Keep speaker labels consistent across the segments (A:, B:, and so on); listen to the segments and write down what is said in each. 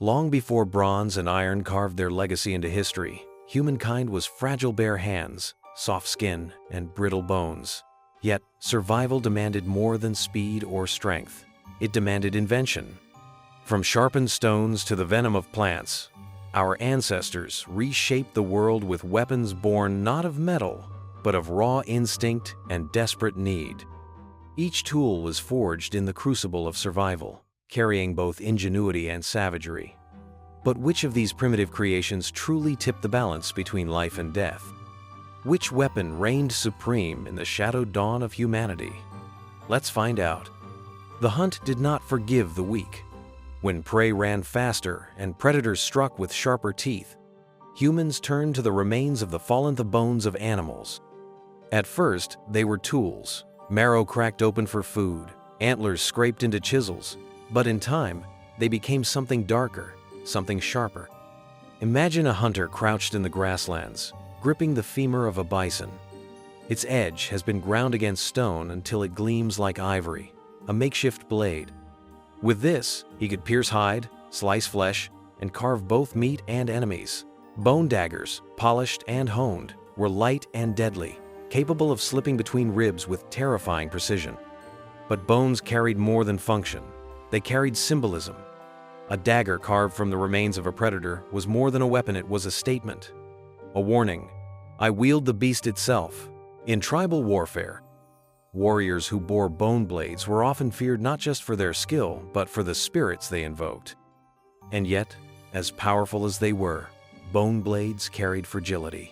A: Long before bronze and iron carved their legacy into history, humankind was fragile bare hands, soft skin, and brittle bones. Yet, survival demanded more than speed or strength. It demanded invention. From sharpened stones to the venom of plants, our ancestors reshaped the world with weapons born not of metal, but of raw instinct and desperate need. Each tool was forged in the crucible of survival, carrying both ingenuity and savagery. But which of these primitive creations truly tipped the balance between life and death? Which weapon reigned supreme in the shadowed dawn of humanity? Let's find out. The hunt did not forgive the weak. When prey ran faster and predators struck with sharper teeth, humans turned to the remains of the fallen bones of animals. At first, they were tools, marrow cracked open for food, antlers scraped into chisels. But in time, they became something darker, something sharper. Imagine a hunter crouched in the grasslands, gripping the femur of a bison. Its edge has been ground against stone until it gleams like ivory, a makeshift blade. With this, he could pierce hide, slice flesh, and carve both meat and enemies. Bone daggers, polished and honed, were light and deadly, capable of slipping between ribs with terrifying precision. But bones carried more than function. They carried symbolism. A dagger carved from the remains of a predator was more than a weapon, it was a statement. A warning: I wield the beast itself. In tribal warfare, warriors who bore bone blades were often feared not just for their skill, but for the spirits they invoked. And yet, as powerful as they were, bone blades carried fragility.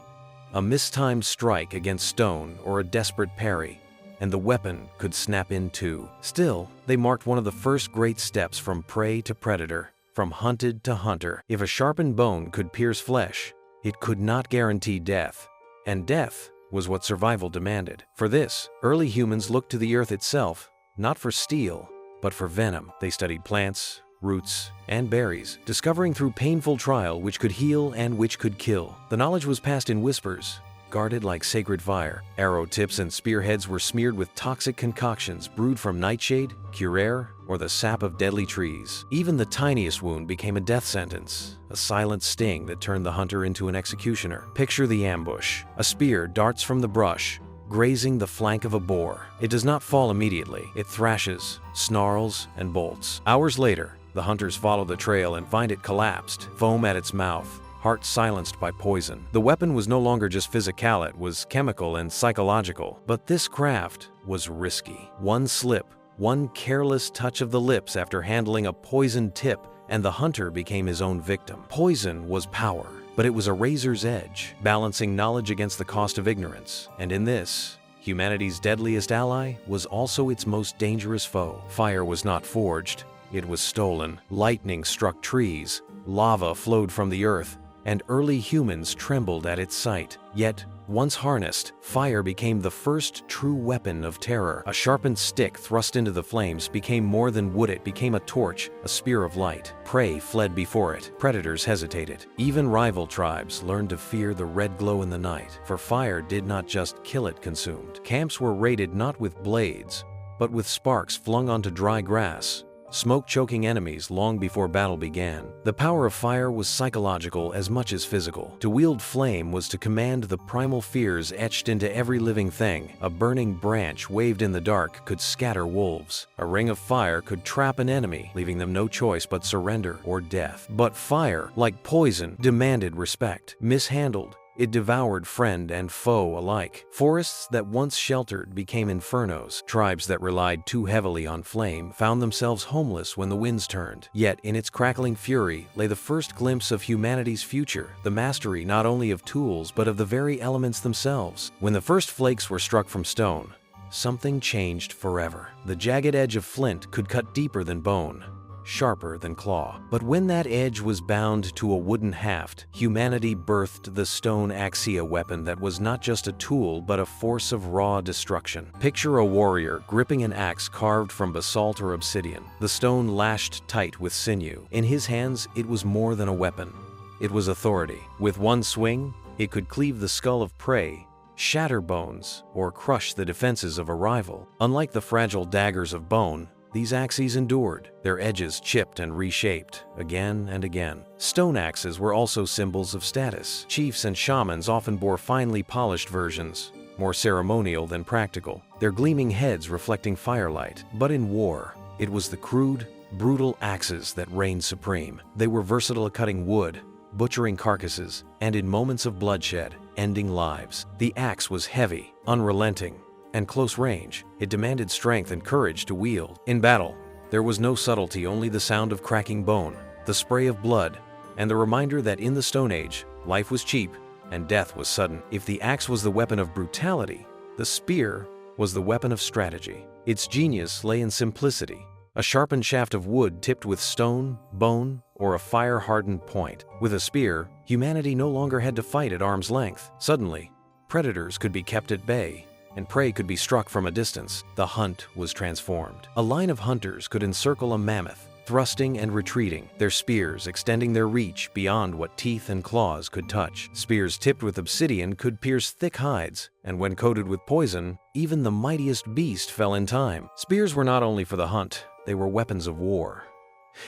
A: A mistimed strike against stone or a desperate parry, and the weapon could snap in two. Still, they marked one of the first great steps from prey to predator, from hunted to hunter. If a sharpened bone could pierce flesh, it could not guarantee death. And death was what survival demanded. For this, early humans looked to the earth itself, not for steel, but for venom. They studied plants, roots, and berries, discovering through painful trial which could heal and which could kill. The knowledge was passed in whispers, guarded like sacred fire. Arrow tips and spearheads were smeared with toxic concoctions brewed from nightshade, curare, or the sap of deadly trees. Even the tiniest wound became a death sentence, a silent sting that turned the hunter into an executioner. Picture the ambush. A spear darts from the brush, grazing the flank of a boar. It does not fall immediately. It thrashes, snarls, and bolts. Hours later, the hunters follow the trail and find it collapsed, foam at its mouth, heart silenced by poison. The weapon was no longer just physical, it was chemical and psychological. But this craft was risky. One slip, one careless touch of the lips after handling a poisoned tip, and the hunter became his own victim. Poison was power, but it was a razor's edge, balancing knowledge against the cost of ignorance. And in this, humanity's deadliest ally was also its most dangerous foe. Fire was not forged, it was stolen. Lightning struck trees, lava flowed from the earth, and early humans trembled at its sight. Yet, once harnessed, fire became the first true weapon of terror. A sharpened stick thrust into the flames became more than wood, it became a torch, a spear of light. Prey fled before it. Predators hesitated. Even rival tribes learned to fear the red glow in the night, for fire did not just kill, it consumed. Camps were raided not with blades, but with sparks flung onto dry grass, smoke choking enemies long before battle began. The power of fire was psychological as much as physical. To wield flame was to command the primal fears etched into every living thing. A burning branch waved in the dark could scatter wolves. A ring of fire could trap an enemy, leaving them no choice but surrender or death. But fire, like poison, demanded respect. Mishandled, it devoured friend and foe alike. Forests that once sheltered became infernos. Tribes that relied too heavily on flame found themselves homeless when the winds turned. Yet in its crackling fury lay the first glimpse of humanity's future, the mastery not only of tools but of the very elements themselves. When the first flakes were struck from stone, something changed forever. The jagged edge of flint could cut deeper than bone, sharper than claw. But when that edge was bound to a wooden haft, humanity birthed the stone axia weapon that was not just a tool but a force of raw destruction. Picture a warrior gripping an axe carved from basalt or obsidian, the stone lashed tight with sinew. In his hands, it was more than a weapon. It was authority. With one swing, it could cleave the skull of prey, shatter bones, or crush the defenses of a rival. Unlike the fragile daggers of bone, these axes endured, their edges chipped and reshaped, again and again. Stone axes were also symbols of status. Chiefs and shamans often bore finely polished versions, more ceremonial than practical, their gleaming heads reflecting firelight. But in war, it was the crude, brutal axes that reigned supreme. They were versatile at cutting wood, butchering carcasses, and in moments of bloodshed, ending lives. The axe was heavy, unrelenting, and close range. It demanded strength and courage to wield. In battle, there was no subtlety, only the sound of cracking bone, the spray of blood, and the reminder that in the Stone Age, life was cheap and death was sudden. If the axe was the weapon of brutality, the spear was the weapon of strategy. Its genius lay in simplicity, a sharpened shaft of wood tipped with stone, bone, or a fire-hardened point. With a spear, humanity no longer had to fight at arm's length. Suddenly, predators could be kept at bay, and prey could be struck from a distance. The hunt was transformed. A line of hunters could encircle a mammoth, thrusting and retreating, their spears extending their reach beyond what teeth and claws could touch. Spears tipped with obsidian could pierce thick hides, and when coated with poison, even the mightiest beast fell in time. Spears were not only for the hunt, they were weapons of war.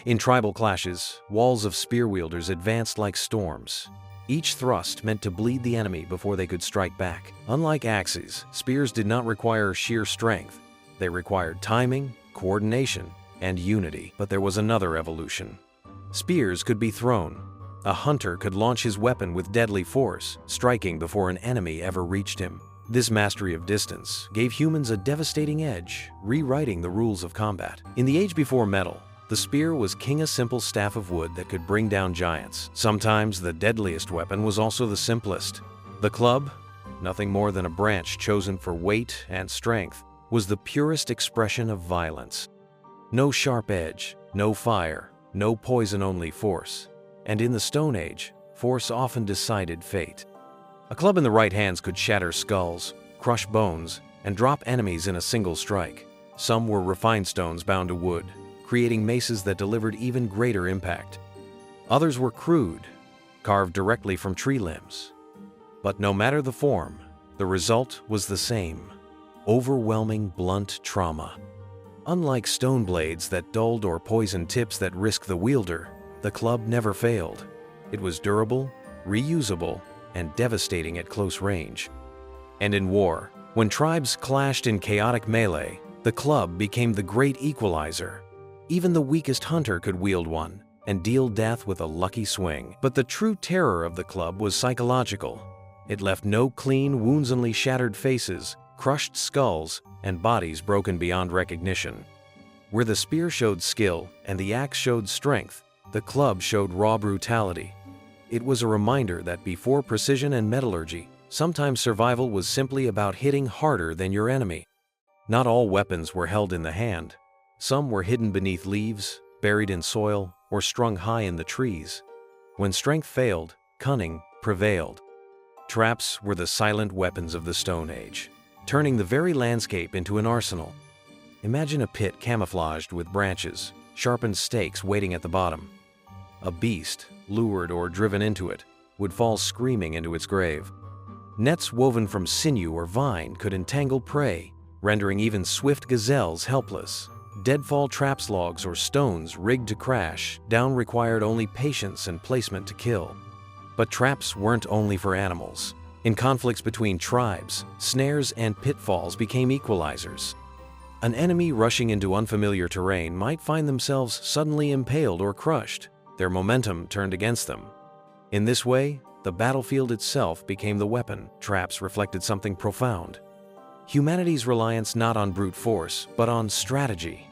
A: In tribal clashes, walls of spear wielders advanced like storms. Each thrust meant to bleed the enemy before they could strike back. Unlike axes, spears did not require sheer strength. They required timing, coordination, and unity. But there was another evolution. Spears could be thrown. A hunter could launch his weapon with deadly force, striking before an enemy ever reached him. This mastery of distance gave humans a devastating edge, rewriting the rules of combat. In the age before metal, the spear was a simple staff of wood that could bring down giants. Sometimes the deadliest weapon was also the simplest. The club, nothing more than a branch chosen for weight and strength, was the purest expression of violence. No sharp edge, no fire, no poison, only force. And in the Stone Age, force often decided fate. A club in the right hands could shatter skulls, crush bones, and drop enemies in a single strike. Some were refined stones bound to wood, creating maces that delivered even greater impact. Others were crude, carved directly from tree limbs. But no matter the form, the result was the same: overwhelming, blunt trauma. Unlike stone blades that dulled or poisoned tips that risked the wielder, the club never failed. It was durable, reusable, and devastating at close range. And in war, when tribes clashed in chaotic melee, the club became the great equalizer. Even the weakest hunter could wield one and deal death with a lucky swing. But the true terror of the club was psychological. It left no clean wounds, only shattered faces, crushed skulls, and bodies broken beyond recognition. Where the spear showed skill and the axe showed strength, the club showed raw brutality. It was a reminder that before precision and metallurgy, sometimes survival was simply about hitting harder than your enemy. Not all weapons were held in the hand. Some were hidden beneath leaves, buried in soil, or strung high in the trees. When strength failed, cunning prevailed. Traps were the silent weapons of the Stone Age, turning the very landscape into an arsenal. Imagine a pit camouflaged with branches, sharpened stakes waiting at the bottom. A beast, lured or driven into it, would fall screaming into its grave. Nets woven from sinew or vine could entangle prey, rendering even swift gazelles helpless. Deadfall traps, logs, or stones rigged to crash down required only patience and placement to kill. But traps weren't only for animals. In conflicts between tribes, snares and pitfalls became equalizers. An enemy rushing into unfamiliar terrain might find themselves suddenly impaled or crushed, their momentum turned against them. In this way, the battlefield itself became the weapon. Traps reflected something profound: humanity's reliance not on brute force, but on strategy.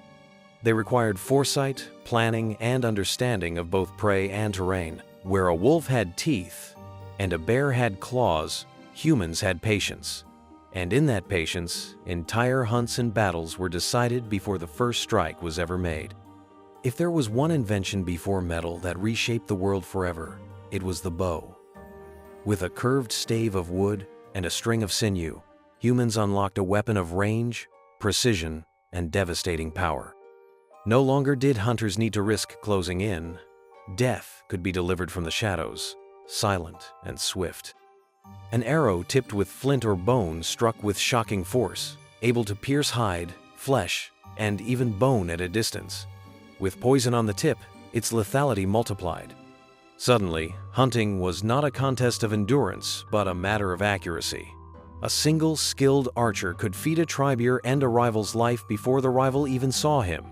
A: They required foresight, planning, and understanding of both prey and terrain. Where a wolf had teeth and a bear had claws, humans had patience. And in that patience, entire hunts and battles were decided before the first strike was ever made. If there was one invention before metal that reshaped the world forever, it was the bow. With a curved stave of wood and a string of sinew, humans unlocked a weapon of range, precision, and devastating power. No longer did hunters need to risk closing in. Death could be delivered from the shadows, silent and swift. An arrow tipped with flint or bone struck with shocking force, able to pierce hide, flesh, and even bone at a distance. With poison on the tip, its lethality multiplied. Suddenly, hunting was not a contest of endurance, but a matter of accuracy. A single skilled archer could feed a tribe or end a rival's life before the rival even saw him.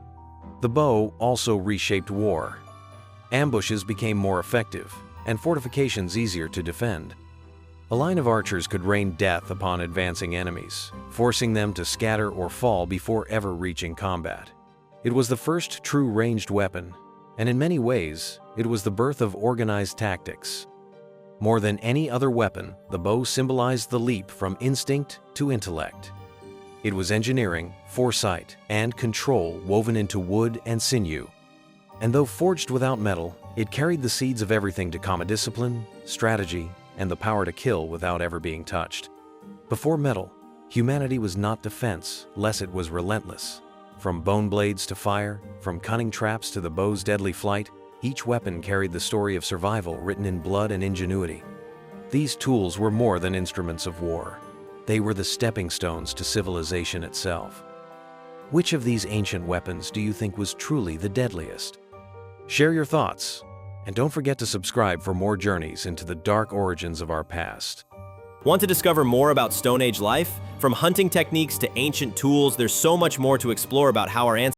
A: The bow also reshaped war. Ambushes became more effective, and fortifications easier to defend. A line of archers could rain death upon advancing enemies, forcing them to scatter or fall before ever reaching combat. It was the first true ranged weapon, and in many ways, it was the birth of organized tactics. More than any other weapon, the bow symbolized the leap from instinct to intellect. It was engineering, foresight, and control woven into wood and sinew. And though forged without metal, it carried the seeds of everything to combat discipline, strategy, and the power to kill without ever being touched. Before metal, humanity was not defense, less it was relentless. From bone blades to fire, from cunning traps to the bow's deadly flight, each weapon carried the story of survival written in blood and ingenuity. These tools were more than instruments of war. They were the stepping stones to civilization itself. Which of these ancient weapons do you think was truly the deadliest? Share your thoughts, and don't forget to subscribe for more journeys into the dark origins of our past.
B: Want to discover more about Stone Age life? From hunting techniques to ancient tools, there's so much more to explore about how our ancestors